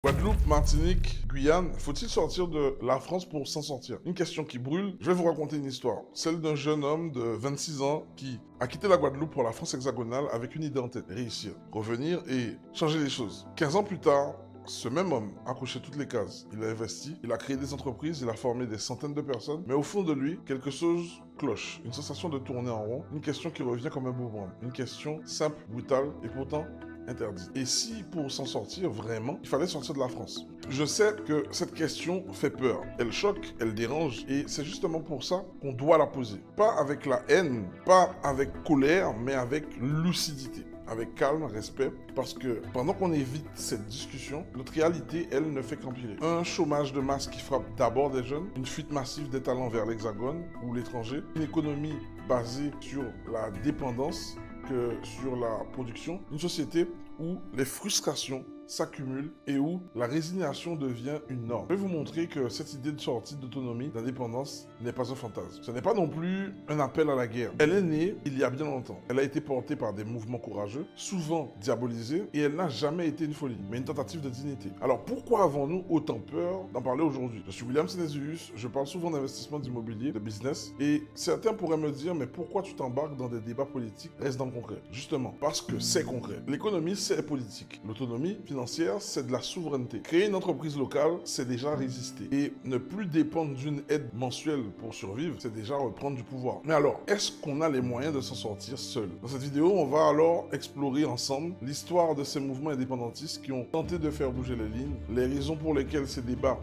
Guadeloupe, Martinique, Guyane, faut-il sortir de la France pour s'en sortir? Une question qui brûle. Je vais vous raconter une histoire. Celle d'un jeune homme de 26 ans qui a quitté la Guadeloupe pour la France hexagonale avec une idée en tête. Réussir, revenir et changer les choses. 15 ans plus tard, ce même homme a coché toutes les cases. Il a investi, il a créé des entreprises, il a formé des centaines de personnes. Mais au fond de lui, quelque chose cloche. Une sensation de tourner en rond. Une question qui revient comme un boomerang. Une question simple, brutale et pourtant interdit. Et si pour s'en sortir vraiment, il fallait sortir de la France? Je sais que cette question fait peur. Elle choque, elle dérange et c'est justement pour ça qu'on doit la poser. Pas avec la haine, pas avec colère, mais avec lucidité. Avec calme, respect, parce que pendant qu'on évite cette discussion, notre réalité, elle, ne fait qu'empirer. Un chômage de masse qui frappe d'abord des jeunes, une fuite massive des talents vers l'Hexagone ou l'étranger, une économie basée sur la dépendance que sur la production, une société où les frustrations s'accumulent et où la résignation devient une norme. Je vais vous montrer que cette idée de sortie d'autonomie, d'indépendance, n'est pas un fantasme. Ce n'est pas non plus un appel à la guerre. Elle est née il y a bien longtemps. Elle a été portée par des mouvements courageux, souvent diabolisés, et elle n'a jamais été une folie, mais une tentative de dignité. Alors pourquoi avons-nous autant peur d'en parler aujourd'hui? Je suis William Sénésius, je parle souvent d'investissement d'immobilier, de business, et certains pourraient me dire, mais pourquoi tu t'embarques dans des débats politiques? Reste dans le concret. Justement, parce que c'est concret. L'économie, c'est politique. L'autonomie financière, c'est de la souveraineté. Créer une entreprise locale, c'est déjà résister. Et ne plus dépendre d'une aide mensuelle pour survivre, c'est déjà reprendre du pouvoir. Mais alors, est-ce qu'on a les moyens de s'en sortir seul? Dans cette vidéo, on va alors explorer ensemble l'histoire de ces mouvements indépendantistes qui ont tenté de faire bouger les lignes, les raisons pour lesquelles ce débat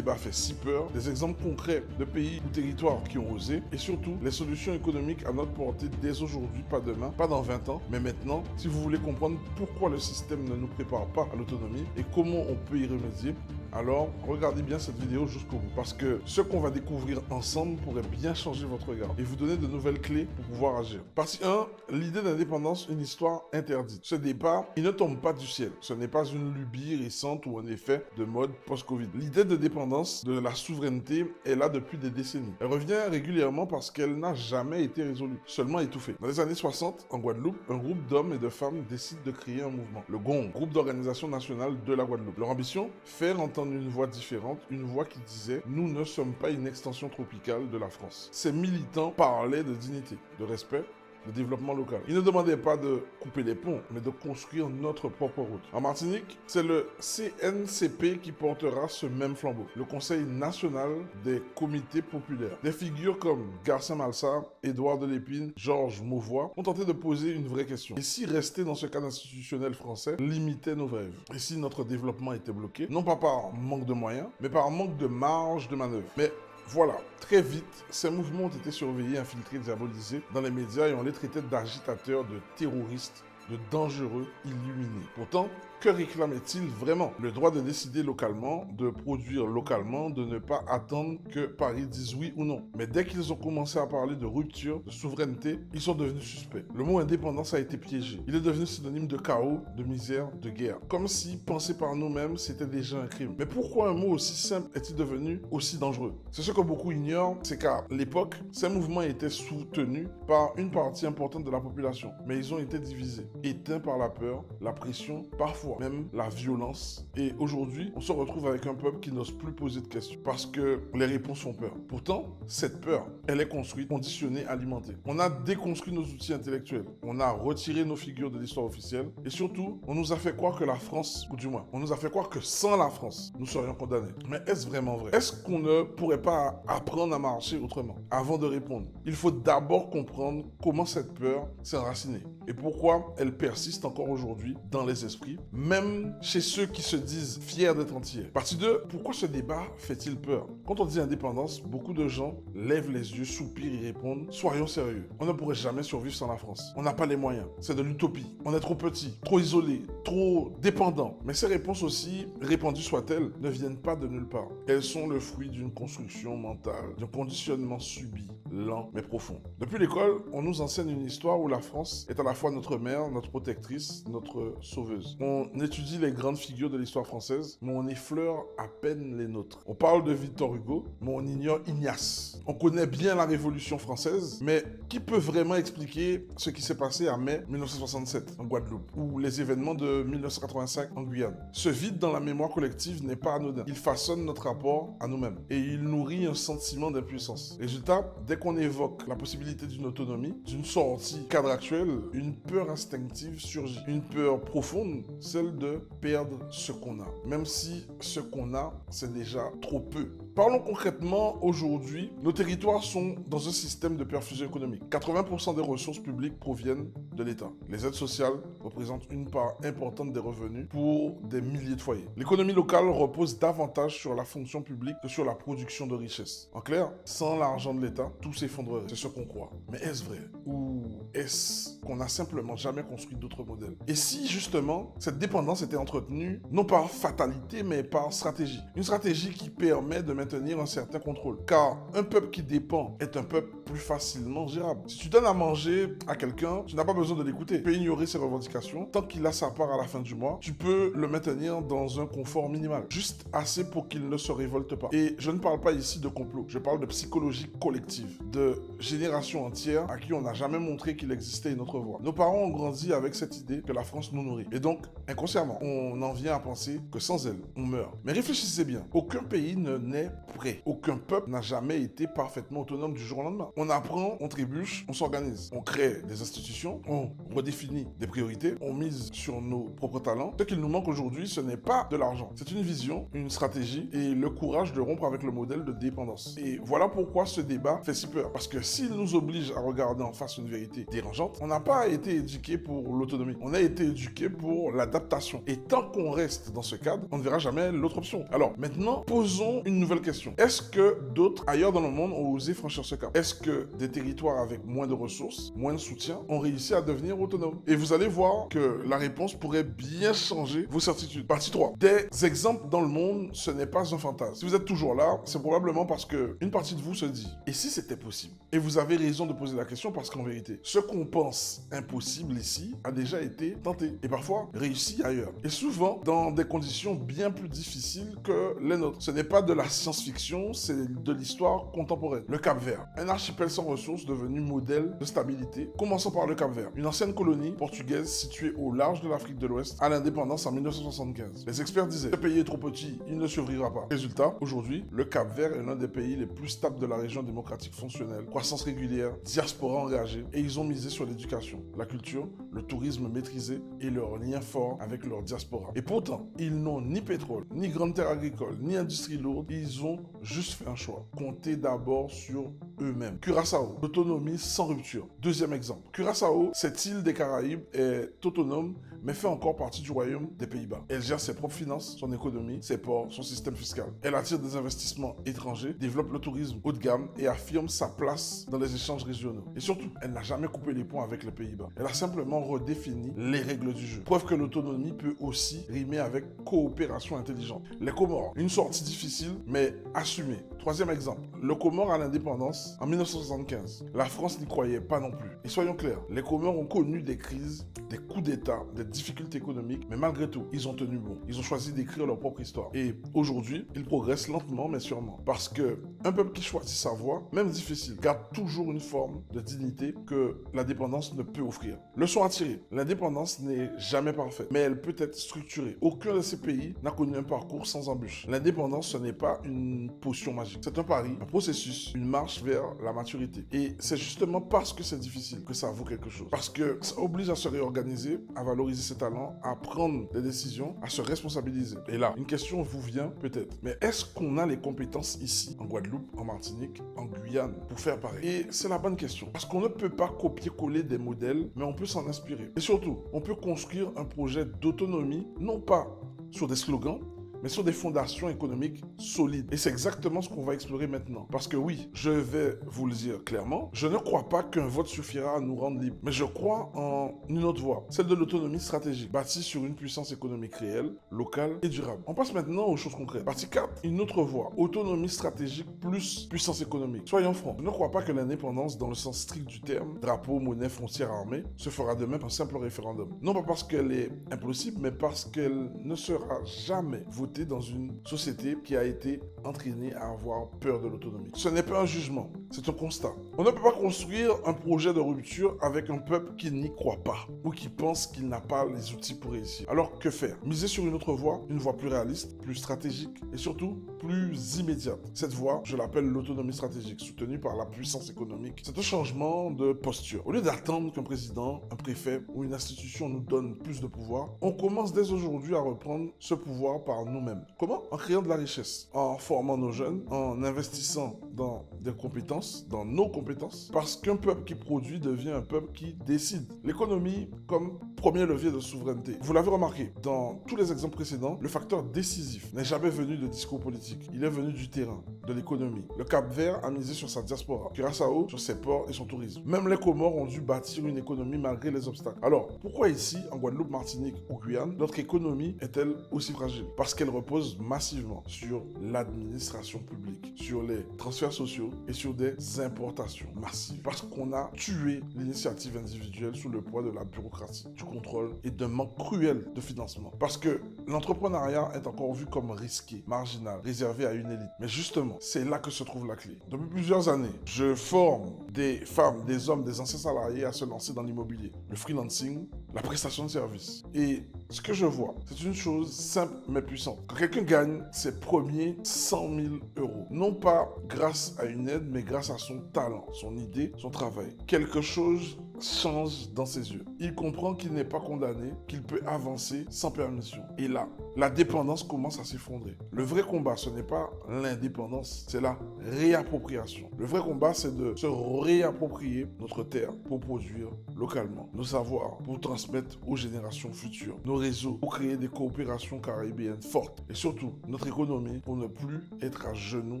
fait si peur, des exemples concrets de pays ou territoires qui ont osé, et surtout, les solutions économiques à notre portée dès aujourd'hui, pas demain, pas dans 20 ans, mais maintenant, si vous voulez comprendre pourquoi le système ne nous prépare pas à l'autonomie et comment on peut y remédier, alors regardez bien cette vidéo jusqu'au bout. Parce que ce qu'on va découvrir ensemble pourrait bien changer votre regard et vous donner de nouvelles clés pour pouvoir agir. Partie 1, l'idée d'indépendance, une histoire interdite. Ce débat, il ne tombe pas du ciel. Ce n'est pas une lubie récente ou un effet de mode post-Covid. L'idée de dépendance, de la souveraineté, est là depuis des décennies. Elle revient régulièrement parce qu'elle n'a jamais été résolue, seulement étouffée. Dans les années 60, en Guadeloupe, un groupe d'hommes et de femmes décide de créer un mouvement. Le GONG, Groupe d'Organisation Nationale de la Guadeloupe. Leur ambition, faire entendre une voix différente, une voix qui disait « Nous ne sommes pas une extension tropicale de la France ». Ces militants parlaient de dignité, de respect, de développement local. Ils ne demandaient pas de couper les ponts, mais de construire notre propre route. En Martinique, c'est le CNCP qui portera ce même flambeau. Le Conseil national des comités populaires. Des figures comme Garcin Malsa, Édouard Delépine, Georges Mauvois ont tenté de poser une vraie question. Et si rester dans ce cadre institutionnel français limitait nos rêves? Et si notre développement était bloqué? Non pas par manque de moyens, mais par manque de marge de manœuvre. Mais voilà, très vite, ces mouvements ont été surveillés, infiltrés, diabolisés dans les médias et on les traitait d'agitateurs, de terroristes, de dangereux illuminés. Pourtant, que réclamait-il vraiment? Le droit de décider localement, de produire localement, de ne pas attendre que Paris dise oui ou non. Mais dès qu'ils ont commencé à parler de rupture, de souveraineté, ils sont devenus suspects. Le mot indépendance a été piégé. Il est devenu synonyme de chaos, de misère, de guerre. Comme si penser par nous-mêmes, c'était déjà un crime. Mais pourquoi un mot aussi simple est-il devenu aussi dangereux? C'est ce que beaucoup ignorent, c'est qu'à l'époque, ces mouvements étaient soutenus par une partie importante de la population. Mais ils ont été divisés, éteints par la peur, la pression, parfois même la violence. Et aujourd'hui, on se retrouve avec un peuple qui n'ose plus poser de questions parce que les réponses font peur. Pourtant, cette peur, elle est construite, conditionnée, alimentée. On a déconstruit nos outils intellectuels. On a retiré nos figures de l'histoire officielle. Et surtout, on nous a fait croire que la France, ou du moins, on nous a fait croire que sans la France, nous serions condamnés. Mais est-ce vraiment vrai? Est-ce qu'on ne pourrait pas apprendre à marcher autrement? Avant de répondre, il faut d'abord comprendre comment cette peur s'est enracinée et pourquoi elle persiste encore aujourd'hui dans les esprits, même chez ceux qui se disent fiers d'être entiers. Partie 2, pourquoi ce débat fait-il peur? Quand on dit indépendance, beaucoup de gens lèvent les yeux, soupirent et répondent « Soyons sérieux, on ne pourrait jamais survivre sans la France. On n'a pas les moyens, c'est de l'utopie. On est trop petit, trop isolé, trop dépendant. » Mais ces réponses, aussi répandues soient-elles, ne viennent pas de nulle part. Elles sont le fruit d'une construction mentale, d'un conditionnement subi, lent mais profond. Depuis l'école, on nous enseigne une histoire où la France est à la fois notre mère, notre protectrice, notre sauveuse. On étudie les grandes figures de l'histoire française, mais on effleure à peine les nôtres. On parle de Victor Hugo, mais on ignore Ignace. On connaît bien la Révolution française, mais qui peut vraiment expliquer ce qui s'est passé en mai 1967 en Guadeloupe ou les événements de 1985 en Guyane? Ce vide dans la mémoire collective n'est pas anodin. Il façonne notre rapport à nous-mêmes et il nourrit un sentiment d'impuissance. Résultat, dès qu'on évoque la possibilité d'une autonomie, d'une sortie cadre actuel, une peur instinctive surgit. Une peur profonde, celle de perdre ce qu'on a. Même si ce qu'on a, c'est déjà trop peu. Parlons concrètement, aujourd'hui, nos territoires sont dans un système de perfusion économique. 80% des ressources publiques proviennent de l'État. Les aides sociales représentent une part importante des revenus pour des milliers de foyers. L'économie locale repose davantage sur la fonction publique que sur la production de richesses. En clair, sans l'argent de l'État, tout s'effondrerait. C'est ce qu'on croit. Mais est-ce vrai? Ou est-ce qu'on n'a simplement jamais construit d'autres modèles? Et si, justement, cette dépendance était entretenue, non par fatalité, mais par stratégie. Une stratégie qui permet de maintenir un certain contrôle. Car un peuple qui dépend est un peuple plus facilement gérable. Si tu donnes à manger à quelqu'un, tu n'as pas besoin de l'écouter. Tu peux ignorer ses revendications. Tant qu'il a sa part à la fin du mois, tu peux le maintenir dans un confort minimal. Juste assez pour qu'il ne se révolte pas. Et je ne parle pas ici de complot. Je parle de psychologie collective. De générations entières à qui on n'a jamais montré qu'il existait une autre voie. Nos parents ont grandi avec cette idée que la France nous nourrit. Et donc, inconsciemment, on en vient à penser que sans elle, on meurt. Mais réfléchissez bien. Aucun pays ne naît prêt. Aucun peuple n'a jamais été parfaitement autonome du jour au lendemain. On apprend, on trébuche, on s'organise. On crée des institutions, on redéfinit des priorités, on mise sur nos propres talents. Ce qu'il nous manque aujourd'hui, ce n'est pas de l'argent. C'est une vision, une stratégie et le courage de rompre avec le modèle de dépendance. Et voilà pourquoi ce débat fait si peur. Parce que s'il nous oblige à regarder en face une vérité dérangeante, on n'a pas été éduqué pour l'autonomie. On a été éduqué pour l'adaptation. Et tant qu'on reste dans ce cadre, on ne verra jamais l'autre option. Alors maintenant, posons une nouvelle question. Est-ce que d'autres ailleurs dans le monde ont osé franchir ce cap? Est-ce que des territoires avec moins de ressources, moins de soutien, ont réussi à devenir autonomes? Et vous allez voir que la réponse pourrait bien changer vos certitudes. Partie 3. Des exemples dans le monde, ce n'est pas un fantasme. Si vous êtes toujours là, c'est probablement parce que une partie de vous se dit « Et si c'était possible ?» Et vous avez raison de poser la question parce qu'en vérité, ce qu'on pense impossible ici a déjà été tenté et parfois réussi ailleurs. Et souvent dans des conditions bien plus difficiles que les nôtres. Ce n'est pas de la science-fiction, c'est de l'histoire contemporaine. Le Cap-Vert, un archipel sans ressources devenu modèle de stabilité. Commençons par le Cap-Vert, une ancienne colonie portugaise située au large de l'Afrique de l'Ouest à l'indépendance en 1975. Les experts disaient « Ce pays est trop petit, il ne survivra pas ». Résultat, aujourd'hui, le Cap-Vert est l'un des pays les plus stables de la région démocratique fonctionnelle, croissance régulière, diaspora engagée, et ils ont misé sur l'éducation, la culture, le tourisme maîtrisé et leur lien fort avec leur diaspora. Et pourtant, ils n'ont ni pétrole, ni grande terre agricole, ni industrie lourde, ils ont juste fait un choix. Compter d'abord sur eux-mêmes. Curaçao, l'autonomie sans rupture. Deuxième exemple. Curaçao, cette île des Caraïbes, est autonome, mais fait encore partie du royaume des Pays-Bas. Elle gère ses propres finances, son économie, ses ports, son système fiscal. Elle attire des investissements étrangers, développe le tourisme haut de gamme et affirme sa place dans les échanges régionaux. Et surtout, elle n'a jamais coupé les ponts avec les Pays-Bas. Elle a simplement redéfini les règles du jeu. Preuve que l'autonomie peut aussi rimer avec coopération intelligente. Les Comores, une sortie difficile, mais assumée. Troisième exemple, le Comores à l'indépendance en 1975. La France n'y croyait pas non plus. Et soyons clairs, les Comores ont connu des crises, des coups d'État, des difficultés économiques, mais malgré tout, ils ont tenu bon. Ils ont choisi d'écrire leur propre histoire. Et aujourd'hui, ils progressent lentement mais sûrement. Parce que un peuple qui choisit sa voie, même difficile, garde toujours une forme de dignité que l'indépendance ne peut offrir. Leçon à tirer, l'indépendance n'est jamais parfaite, mais elle peut être structurée. Aucun de ces pays n'a connu un parcours sans embûches. L'indépendance, ce n'est pas une potion magique. C'est un pari, un processus, une marche vers la maturité. Et c'est justement parce que c'est difficile que ça vaut quelque chose. Parce que ça oblige à se réorganiser, à valoriser ses talents, à prendre des décisions, à se responsabiliser. Et là, une question vous vient peut-être. Mais est-ce qu'on a les compétences ici, en Guadeloupe, en Martinique, en Guyane, pour faire pareil? Et c'est la bonne question. Parce qu'on ne peut pas copier-coller des modèles, mais on peut s'en inspirer. Et surtout, on peut construire un projet d'autonomie, non pas sur des slogans, mais sur des fondations économiques solides. Et c'est exactement ce qu'on va explorer maintenant. Parce que oui, je vais vous le dire clairement, je ne crois pas qu'un vote suffira à nous rendre libres, mais je crois en une autre voie, celle de l'autonomie stratégique, bâtie sur une puissance économique réelle, locale et durable. On passe maintenant aux choses concrètes. Partie 4, une autre voie, autonomie stratégique plus puissance économique. Soyons francs, je ne crois pas que l'indépendance, dans le sens strict du terme, drapeau, monnaie, frontière armée, se fera demain par un simple référendum. Non pas parce qu'elle est impossible, mais parce qu'elle ne sera jamais votée dans une société qui a été entraînée à avoir peur de l'autonomie. Ce n'est pas un jugement, c'est un constat. On ne peut pas construire un projet de rupture avec un peuple qui n'y croit pas ou qui pense qu'il n'a pas les outils pour réussir. Alors que faire? Miser sur une autre voie, une voie plus réaliste, plus stratégique et surtout plus immédiate. Cette voie, je l'appelle l'autonomie stratégique, soutenue par la puissance économique. C'est un changement de posture. Au lieu d'attendre qu'un président, un préfet ou une institution nous donne plus de pouvoir, on commence dès aujourd'hui à reprendre ce pouvoir par nous-mêmes. Comment? En créant de la richesse, en formant nos jeunes, en investissant dans des compétences, dans nos compétences, parce qu'un peuple qui produit devient un peuple qui décide. L'économie comme premier levier de souveraineté. Vous l'avez remarqué, dans tous les exemples précédents, le facteur décisif n'est jamais venu de discours politiques. Il est venu du terrain, de l'économie. Le Cap-Vert a misé sur sa diaspora, Curaçao sur ses ports et son tourisme. Même les Comores ont dû bâtir une économie malgré les obstacles. Alors, pourquoi ici, en Guadeloupe, Martinique ou Guyane, notre économie est-elle aussi fragile? Parce qu'elle repose massivement sur l'administration publique, sur les transferts sociaux et sur des importations massives. Parce qu'on a tué l'initiative individuelle sous le poids de la bureaucratie, du contrôle et d'un manque cruel de financement. Parce que l'entrepreneuriat est encore vu comme risqué, marginal, réservé à une élite. Mais justement, c'est là que se trouve la clé. Depuis plusieurs années, je forme des femmes, des hommes, des anciens salariés à se lancer dans l'immobilier, le freelancing, la prestation de services. Et ce que je vois, c'est une chose simple mais puissante. Quand quelqu'un gagne ses premiers 100 000 euros, non pas grâce à une aide, mais grâce à son talent, son idée, son travail, quelque chose change dans ses yeux. Il comprend qu'il n'est pas condamné, qu'il peut avancer sans permission. Et là, la dépendance commence à s'effondrer. Le vrai combat, ce n'est pas l'indépendance, c'est la réappropriation. Le vrai combat, c'est de se réapproprier notre terre pour produire localement, nos savoirs pour transmettre aux générations futures, nos réseaux pour créer des coopérations caribéennes fortes et surtout notre économie pour ne plus être à genoux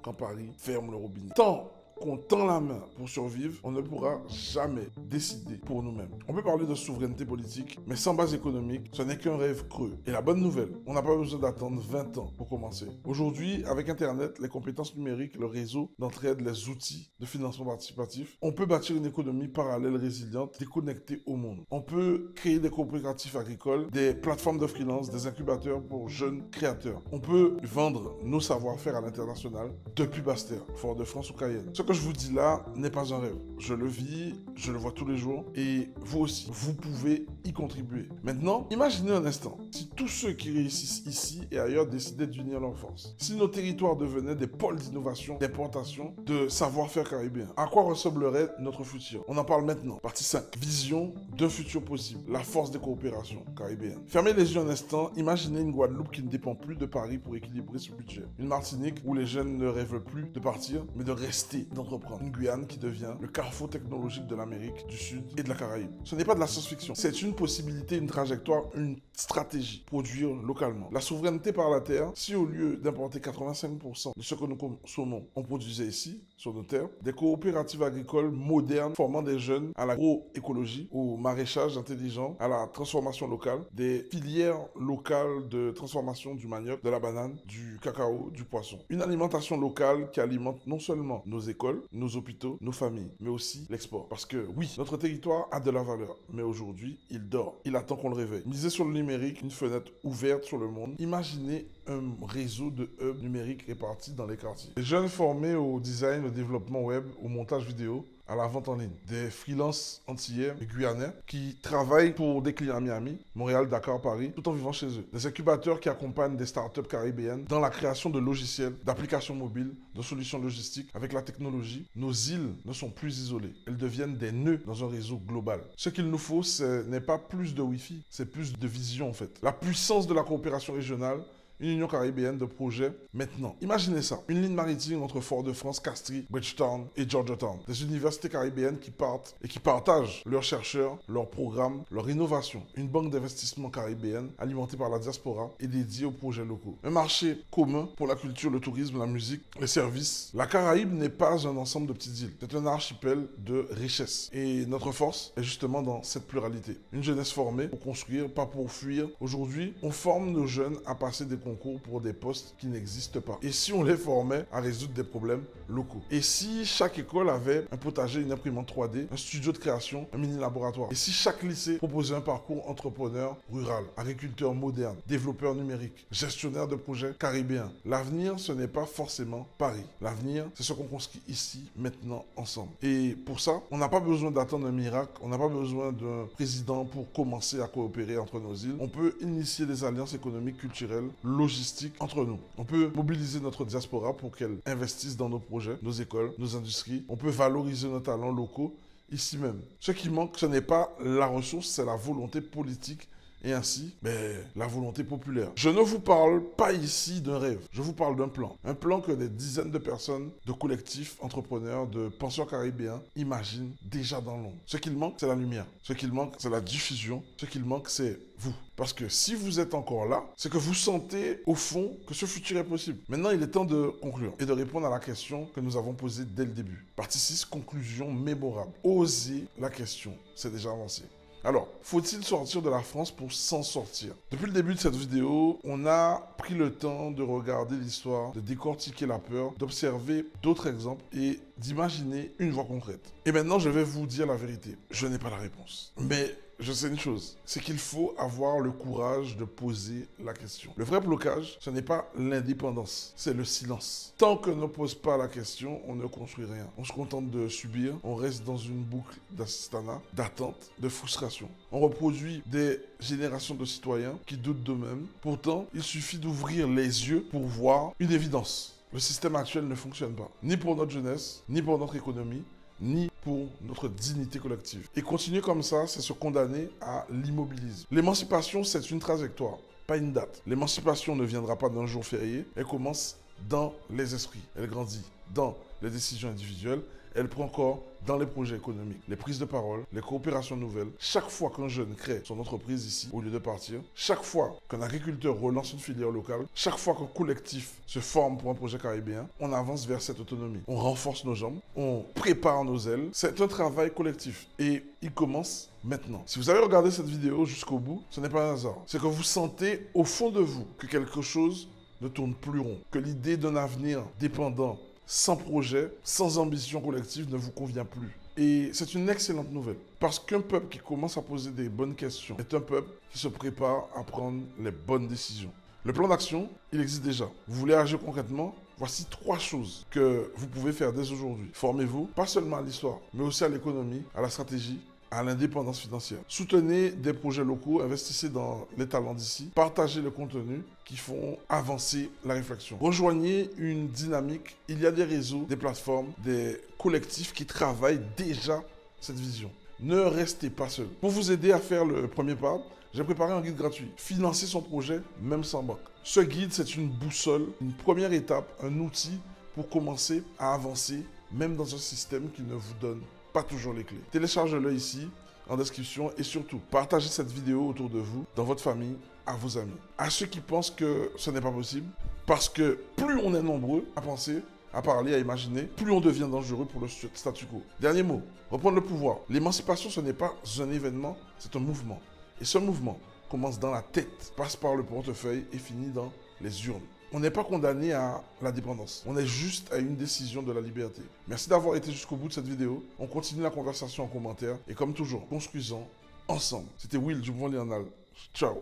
quand Paris ferme le robinet. Tant qu'on tend la main pour survivre, on ne pourra jamais décider pour nous-mêmes. On peut parler de souveraineté politique, mais sans base économique, ce n'est qu'un rêve creux. Et la bonne nouvelle, on n'a pas besoin d'attendre 20 ans pour commencer. Aujourd'hui, avec Internet, les compétences numériques, le réseau d'entraide, les outils de financement participatif, on peut bâtir une économie parallèle résiliente, déconnectée au monde. On peut créer des coopératifs agricoles, des plateformes de freelance, des incubateurs pour jeunes créateurs. On peut vendre nos savoir-faire à l'international depuis Basse-Terre, Fort-de-France ou Cayenne. Ce que je vous dis là n'est pas un rêve. Je le vis, je le vois tous les jours et vous aussi, vous pouvez y contribuer. Maintenant, imaginez un instant, si tous ceux qui réussissent ici et ailleurs décidaient d'unir leurs forces, si nos territoires devenaient des pôles d'innovation, d'importation, de savoir-faire caribéen, à quoi ressemblerait notre futur? On en parle maintenant. Partie 5. Vision d'un futur possible. La force des coopérations caribéennes. Fermez les yeux un instant, imaginez une Guadeloupe qui ne dépend plus de Paris pour équilibrer ce budget. Une Martinique où les jeunes ne rêvent plus de partir, mais de rester, d'entreprendre. Une Guyane qui devient le carrefour technologique de l'Amérique du Sud et de la Caraïbe. Ce n'est pas de la science-fiction, c'est une possibilité, une trajectoire, une stratégie. Produire localement. La souveraineté par la terre, si au lieu d'importer 85% de ce que nous consommons, on produisait ici, sur nos terres, des coopératives agricoles modernes formant des jeunes à l'agroécologie, au maraîchage intelligent, à la transformation locale, des filières locales de transformation du manioc, de la banane, du cacao, du poisson. Une alimentation locale qui alimente non seulement nos écoles, nos hôpitaux, nos familles, mais aussi l'export. Parce que oui, notre territoire a de la valeur, mais aujourd'hui, il dort. Il attend qu'on le réveille. Misez sur le numérique, une fenêtre ouverte sur le monde. Imaginez un réseau de hubs numériques répartis dans les quartiers. Les jeunes formés au design, au développement web, au montage vidéo, à la vente en ligne. Des freelances antillais et guyanais qui travaillent pour des clients à Miami, Montréal, Dakar, Paris, tout en vivant chez eux. Des incubateurs qui accompagnent des startups caribéennes dans la création de logiciels, d'applications mobiles, de solutions logistiques. Avec la technologie, nos îles ne sont plus isolées. Elles deviennent des nœuds dans un réseau global. Ce qu'il nous faut, ce n'est pas plus de Wi-Fi, c'est plus de vision en fait. La puissance de la coopération régionale une union caribéenne de projets maintenant. Imaginez ça, une ligne maritime entre Fort-de-France, Castries, Bridgetown et Georgetown. Des universités caribéennes qui partent et qui partagent leurs chercheurs, leurs programmes, leur innovation. Une banque d'investissement caribéenne alimentée par la diaspora et dédiée aux projets locaux. Un marché commun pour la culture, le tourisme, la musique, les services. La Caraïbe n'est pas un ensemble de petites îles. C'est un archipel de richesses. Et notre force est justement dans cette pluralité. Une jeunesse formée pour construire, pas pour fuir. Aujourd'hui, on forme nos jeunes à passer des concours pour des postes qui n'existent pas. Et si on les formait à résoudre des problèmes locaux? Et si chaque école avait un potager, une imprimante 3D, un studio de création, un mini laboratoire? Et si chaque lycée proposait un parcours entrepreneur rural, agriculteur moderne, développeur numérique, gestionnaire de projets caribéens? L'avenir, ce n'est pas forcément Paris. L'avenir, c'est ce qu'on construit ici, maintenant, ensemble. Et pour ça, on n'a pas besoin d'attendre un miracle, on n'a pas besoin d'un président pour commencer à coopérer entre nos îles. On peut initier des alliances économiques, culturelles, logistiques entre nous. On peut mobiliser notre diaspora pour qu'elle investisse dans nos projets, nos écoles, nos industries. On peut valoriser nos talents locaux ici même. Ce qui manque, ce n'est pas la ressource, c'est la volonté politique et ainsi, la volonté populaire. Je ne vous parle pas ici d'un rêve, je vous parle d'un plan. Un plan que des dizaines de personnes, de collectifs, entrepreneurs, de penseurs caribéens imaginent déjà dans l'ombre. Ce qu'il manque, c'est la lumière. Ce qu'il manque, c'est la diffusion. Ce qu'il manque, c'est vous. Parce que si vous êtes encore là, c'est que vous sentez au fond que ce futur est possible. Maintenant, il est temps de conclure et de répondre à la question que nous avons posée dès le début. Partie 6, conclusion mémorable. Osez la question, c'est déjà avancé. Alors, faut-il sortir de la France pour s'en sortir? Depuis le début de cette vidéo, on a pris le temps de regarder l'histoire, de décortiquer la peur, d'observer d'autres exemples et d'imaginer une voie concrète. Et maintenant, je vais vous dire la vérité. Je n'ai pas la réponse. Mais je sais une chose, c'est qu'il faut avoir le courage de poser la question. Le vrai blocage, ce n'est pas l'indépendance, c'est le silence. Tant qu'on ne pose pas la question, on ne construit rien. On se contente de subir, on reste dans une boucle d'assistanat, d'attente, de frustration. On reproduit des générations de citoyens qui doutent d'eux-mêmes. Pourtant, il suffit d'ouvrir les yeux pour voir une évidence. Le système actuel ne fonctionne pas, ni pour notre jeunesse, ni pour notre économie, ni pour notre dignité collective. Et continuer comme ça, c'est se condamner à l'immobilisme. L'émancipation, c'est une trajectoire, pas une date. L'émancipation ne viendra pas d'un jour férié, elle commence dans les esprits. Elle grandit dans les décisions individuelles, elle prend corps dans les projets économiques, les prises de parole, les coopérations nouvelles. Chaque fois qu'un jeune crée son entreprise ici, au lieu de partir, chaque fois qu'un agriculteur relance une filière locale, chaque fois qu'un collectif se forme pour un projet caribéen, on avance vers cette autonomie. On renforce nos jambes, on prépare nos ailes. C'est un travail collectif et il commence maintenant. Si vous avez regardé cette vidéo jusqu'au bout, ce n'est pas un hasard. C'est que vous sentez au fond de vous que quelque chose ne tourne plus rond, que l'idée d'un avenir dépendant, sans projet, sans ambition collective ne vous convient plus. Et c'est une excellente nouvelle. Parce qu'un peuple qui commence à poser des bonnes questions est un peuple qui se prépare à prendre les bonnes décisions. Le plan d'action, il existe déjà. Vous voulez agir concrètement? Voici 3 choses que vous pouvez faire dès aujourd'hui. Formez-vous, pas seulement à l'histoire, mais aussi à l'économie, à la stratégie, à l'indépendance financière. Soutenez des projets locaux, investissez dans les talents d'ici, partagez le contenu qui font avancer la réflexion. Rejoignez une dynamique. Il y a des réseaux, des plateformes, des collectifs qui travaillent déjà cette vision. Ne restez pas seul. Pour vous aider à faire le premier pas, j'ai préparé un guide gratuit. Financer son projet, même sans banque. Ce guide, c'est une boussole, une première étape, un outil pour commencer à avancer, même dans un système qui ne vous donne pas toujours les clés. Téléchargez-le ici, en description, et surtout, partagez cette vidéo autour de vous, dans votre famille, à vos amis. À ceux qui pensent que ce n'est pas possible, parce que plus on est nombreux à penser, à parler, à imaginer, plus on devient dangereux pour le statu quo. Dernier mot, reprendre le pouvoir. L'émancipation, ce n'est pas un événement, c'est un mouvement. Et ce mouvement commence dans la tête, passe par le portefeuille et finit dans les urnes. On n'est pas condamné à la dépendance. On est juste à une décision de la liberté. Merci d'avoir été jusqu'au bout de cette vidéo. On continue la conversation en commentaire. Et comme toujours, construisons ensemble. C'était Will du Mouvement Léonal. Ciao.